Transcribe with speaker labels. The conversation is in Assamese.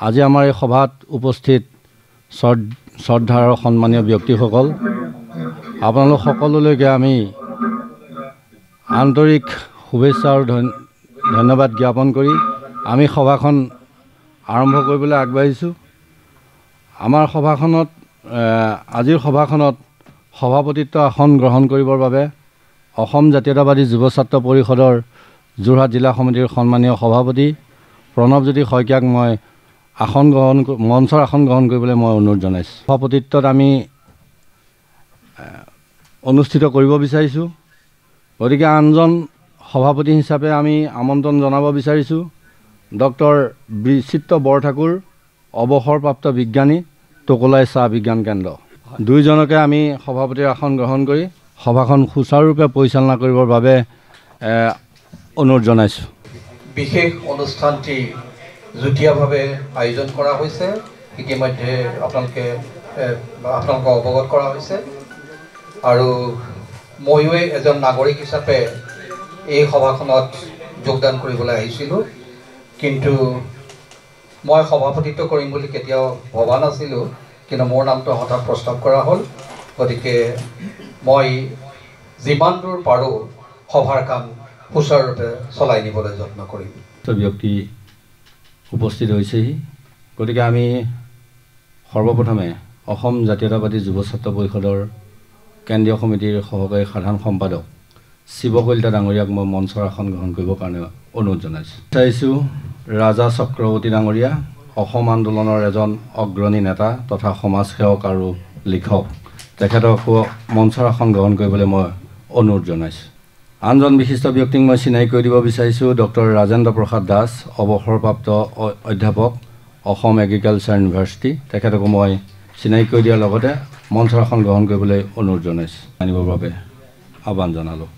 Speaker 1: আজি আমাৰ এই সভাত উপস্থিত শ্ৰদ্ধাৰ সন্মানীয় ব্যক্তিসকল, আপোনালোক সকলোলৈকে আমি আন্তৰিক শুভেচ্ছা আৰু ধন্যবাদ জ্ঞাপন কৰি আমি সভাখন আৰম্ভ কৰিবলৈ আগবাঢ়িছোঁ। আমাৰ সভাখনত আজিৰ সভাখনত সভাপতিত্ব আসন গ্ৰহণ কৰিবৰ বাবে অসম জাতীয়তাবাদী যুৱ ছাত্ৰ পৰিষদৰ যোৰহাট জিলা সমিতিৰ সন্মানীয় সভাপতি প্ৰণৱজ্যোতি শইকীয়াক মই মঞ্চৰ আসন গ্ৰহণ কৰিবলৈ মই অনুৰোধ জনাইছোঁ। সভাপতিত্বত আমি অনুষ্ঠিত কৰিব বিচাৰিছোঁ। গতিকে আনজন সভাপতি হিচাপে আমি আমন্ত্ৰণ জনাব বিচাৰিছোঁ ডক্টৰ বিচিত্ৰ বৰঠাকুৰ, অৱসৰপ্ৰাপ্ত বিজ্ঞানী, টকোলাই চাহ বিজ্ঞান কেন্দ্ৰ। দুইজনকে আমি সভাপতিৰ আসন গ্ৰহণ কৰি সভাখন সুচাৰুৰূপে পৰিচালনা কৰিবৰ বাবে অনুৰোধ জনাইছোঁ।
Speaker 2: বিশেষ অনুষ্ঠানটি যুটীয়াভাৱে আয়োজন কৰা হৈছে, ইতিমধ্যে আপোনালোকক অৱগত কৰা হৈছে। আৰু ময়ো এজন নাগৰিক হিচাপে এই সভাখনত যোগদান কৰিবলৈ আহিছিলোঁ, কিন্তু মই সভাপতিত্ব কৰিম বুলি কেতিয়াও ভবা নাছিলোঁ, কিন্তু মোৰ নামটো হঠাৎ প্ৰস্তাৱ কৰা হ'ল। গতিকে মই যিমান দূৰ পাৰোঁ সভাৰ কাম সুচাৰুৰূপে চলাই নিবলৈ যত্ন কৰিম।
Speaker 1: ব্যক্তি উপস্থিত হৈছেহি। গতিকে আমি সৰ্বপ্ৰথমে অসম জাতীয়তাবাদী যুৱ ছাত্ৰ পৰিষদৰ কেন্দ্ৰীয় সমিতিৰ সহকাৰী সাধাৰণ সম্পাদক শিৱ কলিতা ডাঙৰীয়াক মই মঞ্চৰ আসন গ্ৰহণ কৰিবৰ কাৰণে অনুৰোধ জনাইছোঁ। চাইছোঁ ৰাজা চক্ৰৱৰ্তী ডাঙৰীয়া, অসম আন্দোলনৰ এজন অগ্ৰণী নেতা তথা সমাজসেৱক আৰু লিখক, তেখেতকো মঞ্চৰ আসন গ্ৰহণ কৰিবলৈ মই অনুৰোধ জনাইছোঁ। আনজন বিশিষ্ট ব্যক্তিক মই চিনাকি কৰি দিব বিচাৰিছোঁ ডক্টৰ ৰাজেন্দ্ৰ প্ৰসাদ দাস, অৱসৰপ্ৰাপ্ত অধ্যাপক, অসম এগ্ৰিকালচাৰ ইউনিভাৰ্চিটি, তেখেতকো মই চিনাকি কৰি দিয়াৰ লগতে মঞ্চৰ আসন গ্ৰহণ কৰিবলৈ অনুৰোধ জনাইছোঁ, জানিবৰ বাবে আহ্বান জনালোঁ।